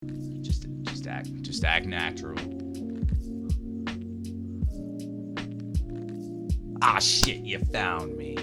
Just act natural. Ah, shit, you found me.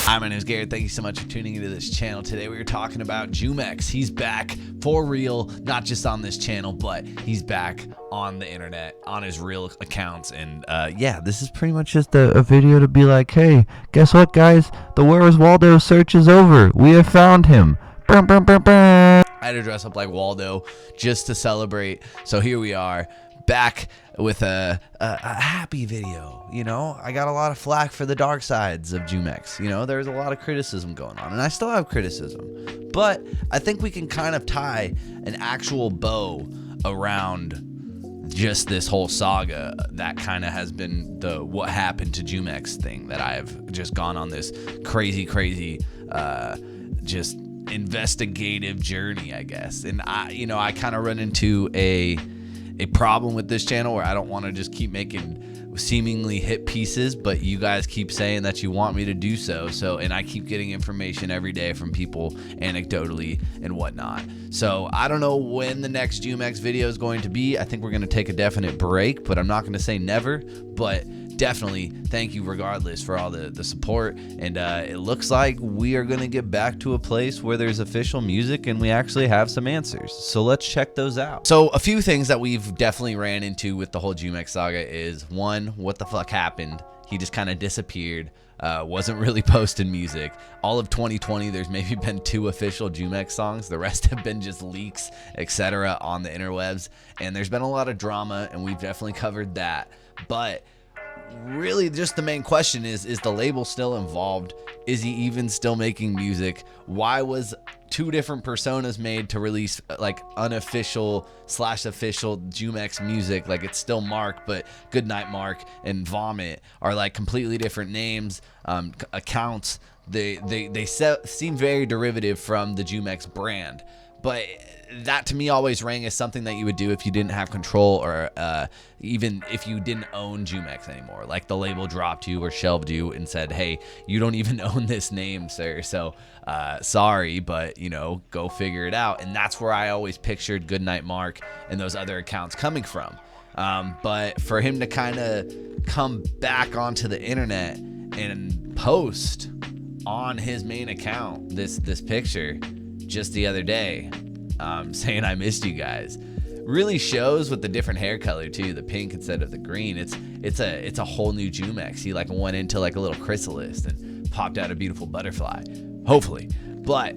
Hi, my name is Garrett. Thank you so much for tuning into this channel. Today we are talking about Jumex. He's back for real, not just on this channel, but he's back on the internet, on his real accounts. And yeah, this is pretty much just a video to be like, hey, guess what, guys? The Where is Waldo search is over. We have found him. Brum, brum, brum, brum. I had to dress up like Waldo just to celebrate. So here we are, back with a happy video. You know, I got a lot of flack for the dark sides of Jumex. You know, there's a lot of criticism going on, and I still have criticism, but I think we can kind of tie an actual bow around just this whole saga that kind of has been the what happened to Jumex thing, that I've just gone on this crazy just investigative journey, I guess. And I kind of run into a problem with this channel where I don't want to just keep making seemingly hit pieces, but you guys keep saying that you want me to do so, and I keep getting information every day from people anecdotally and whatnot. So I don't know when the next Jumex video is going to be. I think we're going to take a definite break, but I'm not going to say never. But definitely thank you regardless for all the support, and it looks like we are going to get back to a place where there's official music and we actually have some answers. So let's check those out. So a few things that we've definitely ran into with the whole Jumex saga is, one, what the fuck happened? He just kind of disappeared. Wasn't really posting music. All of 2020, there's maybe been 2 official Jumex songs. The rest have been just leaks, etc. on the interwebs. And there's been a lot of drama, and we've definitely covered that. But really, just the main question is the label still involved? Is he even still making music? Why was 2 different personas made to release like unofficial / official Jumex music? Like, it's still Mark, but Goodnight Mark and Vomit are like completely different names, accounts. They seem very derivative from the Jumex brand, but that to me always rang as something that you would do if you didn't have control, or even if you didn't own Jumex anymore. Like, the label dropped you or shelved you and said, hey, you don't even own this name, sir. So sorry, but you know, go figure it out. And that's where I always pictured Goodnight Mark and those other accounts coming from. But for him to kind of come back onto the internet and post on his main account this picture just the other day, saying I missed you guys, really shows with the different hair color too, the pink instead of the green. It's a whole new Jumex. He like went into like a little chrysalis and popped out a beautiful butterfly, hopefully. But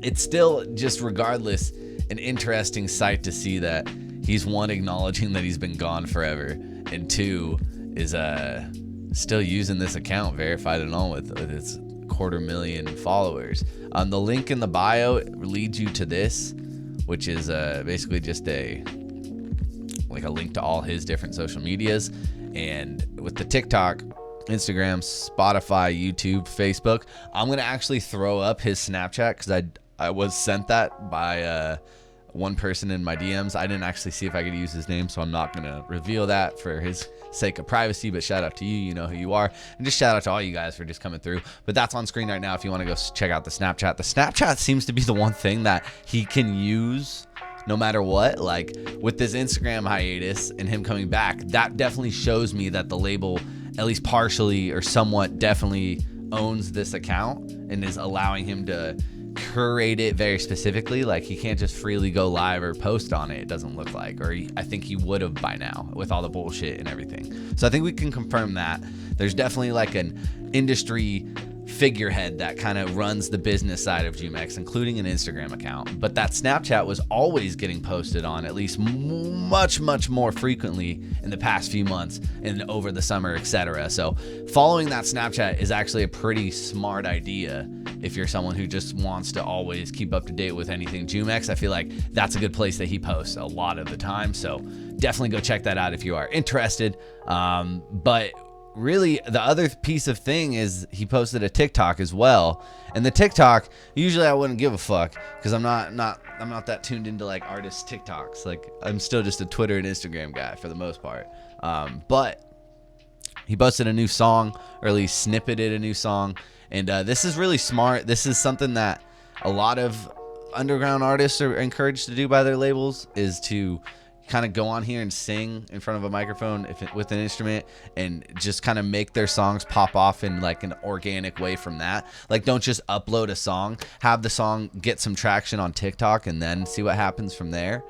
it's still, just regardless, an interesting sight to see that he's, one, acknowledging that he's been gone forever, and 2, is still using this account, verified and all, with its 250,000 followers. The link in the bio leads you to this, which is basically just a link to all his different social medias. And with the TikTok, Instagram, Spotify, YouTube, Facebook, I'm gonna actually throw up his Snapchat, because I was sent that by one person in my DMs. I didn't actually see if I could use his name, so I'm not gonna reveal that for his sake of privacy. But shout out to you, you know who you are, and just shout out to all you guys for just coming through. But that's on screen right now if you want to go check out the Snapchat. The Snapchat seems to be the one thing that he can use no matter what. Like, with this Instagram hiatus and him coming back, that definitely shows me that the label, at least partially or somewhat, definitely owns this account and is allowing him to curate it very specifically. Like, he can't just freely go live or post on it, it doesn't look like, or I think he would have by now with all the bullshit and everything. So I think we can confirm that there's definitely like an industry figurehead that kind of runs the business side of Jumex, including an Instagram account. But that Snapchat was always getting posted on, at least much more frequently in the past few months and over the summer, etc. So following that Snapchat is actually a pretty smart idea if you're someone who just wants to always keep up to date with anything Jumex. I feel like that's a good place that he posts a lot of the time. So definitely go check that out if you are interested. But really, the other piece of thing is he posted a TikTok as well. And the TikTok, usually I wouldn't give a fuck, because I'm not that tuned into like artist TikToks. Like, I'm still just a Twitter and Instagram guy for the most part. But he posted a new song, or at least snippeted a new song. And this is really smart. This is something that a lot of underground artists are encouraged to do by their labels, is to kind of go on here and sing in front of a microphone with an instrument, and just kind of make their songs pop off in like an organic way from that. Like, don't just upload a song, have the song get some traction on TikTok and then see what happens from there.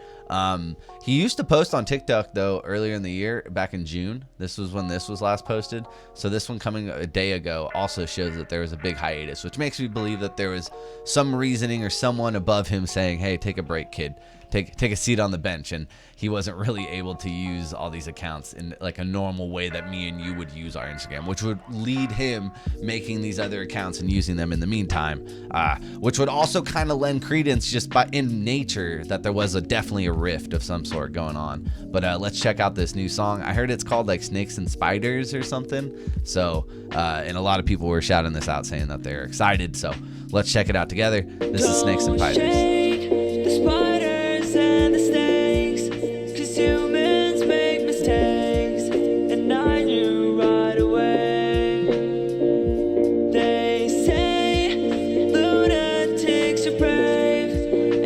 He used to post on TikTok though earlier in the year, back in June. This was when this was last posted. So this one coming a day ago also shows that there was a big hiatus, which makes me believe that there was some reasoning or someone above him saying, hey, take a break, kid. Take a seat on the bench. And he wasn't really able to use all these accounts in like a normal way that me and you would use our Instagram, which would lead him making these other accounts and using them in the meantime, which would also kind of lend credence just by in nature that there was definitely a rift of some sort going on. But let's check out this new song. I heard it's called like Snakes and Spiders or something. So and a lot of people were shouting this out saying that they're excited. So let's check it out together. This is Snakes and Spiders. And the snakes, 'cause humans make mistakes, and I knew right away. They say lunatics are brave,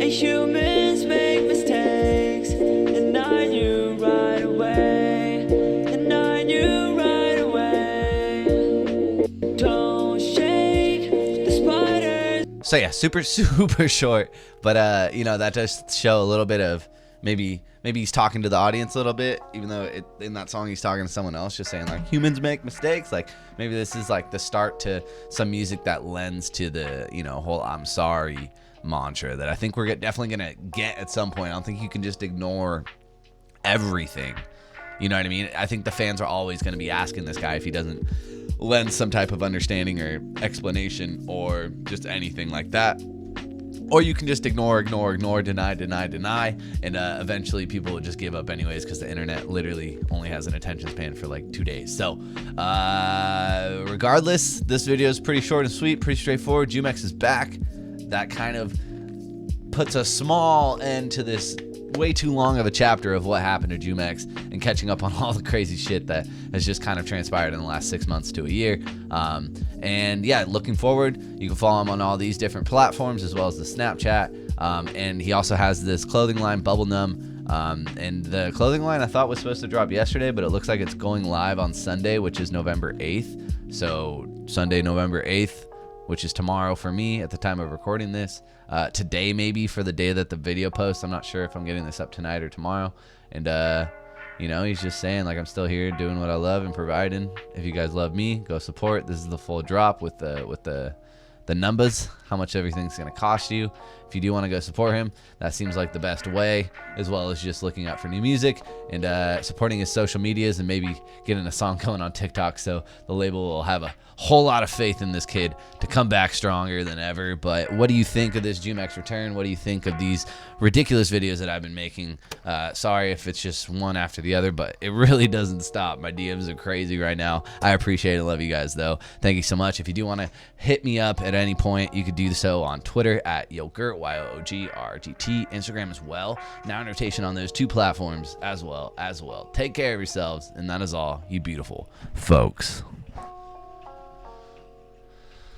and humans make mistakes, and I knew right away, and I knew right away. Don't shake the spiders. So yeah, super short, but you know, that does show a little bit of maybe he's talking to the audience a little bit, even though in that song he's talking to someone else, just saying like humans make mistakes. Like maybe this is like the start to some music that lends to the, you know, whole I'm sorry mantra that I think we're definitely gonna get at some point. I don't think you can just ignore everything. You know what I mean? I think the fans are always going to be asking this guy if he doesn't lend some type of understanding or explanation or just anything like that. Or you can just ignore, deny, and eventually people will just give up anyways, because the internet literally only has an attention span for like 2 days. So regardless, this video is pretty short and sweet, pretty straightforward. Jumex is back. That kind of puts a small end to this way too long of a chapter of what happened to Jumex and catching up on all the crazy shit that has just kind of transpired in the last 6 months to a year. And yeah, looking forward, you can follow him on all these different platforms as well as the Snapchat. And he also has this clothing line, Bubble Numb. And the clothing line I thought was supposed to drop yesterday, but it looks like it's going live on Sunday, which is November 8th. So Sunday, November 8th, which is tomorrow for me at the time of recording this. Today maybe for the day that the video posts. I'm not sure if I'm getting this up tonight or tomorrow. And you know, he's just saying like, I'm still here doing what I love and providing. If you guys love me, go support. This is the full drop with the numbers, how much everything's going to cost you. If you do want to go support him, that seems like the best way, as well as just looking out for new music and supporting his social medias and maybe getting a song going on TikTok, so the label will have a whole lot of faith in this kid to come back stronger than ever. But what do you think of this Jumex return? What do you think of these ridiculous videos that I've been making? Sorry if it's just one after the other, but it really doesn't stop. My DMs are crazy right now. I appreciate it. Love you guys though. Thank you so much. If you do want to hit me up at any point, you could do so on Twitter at Yogurt, YOOGRTT, Instagram as well. Now in rotation on those two platforms as well. Take care of yourselves, and that is all, you beautiful folks.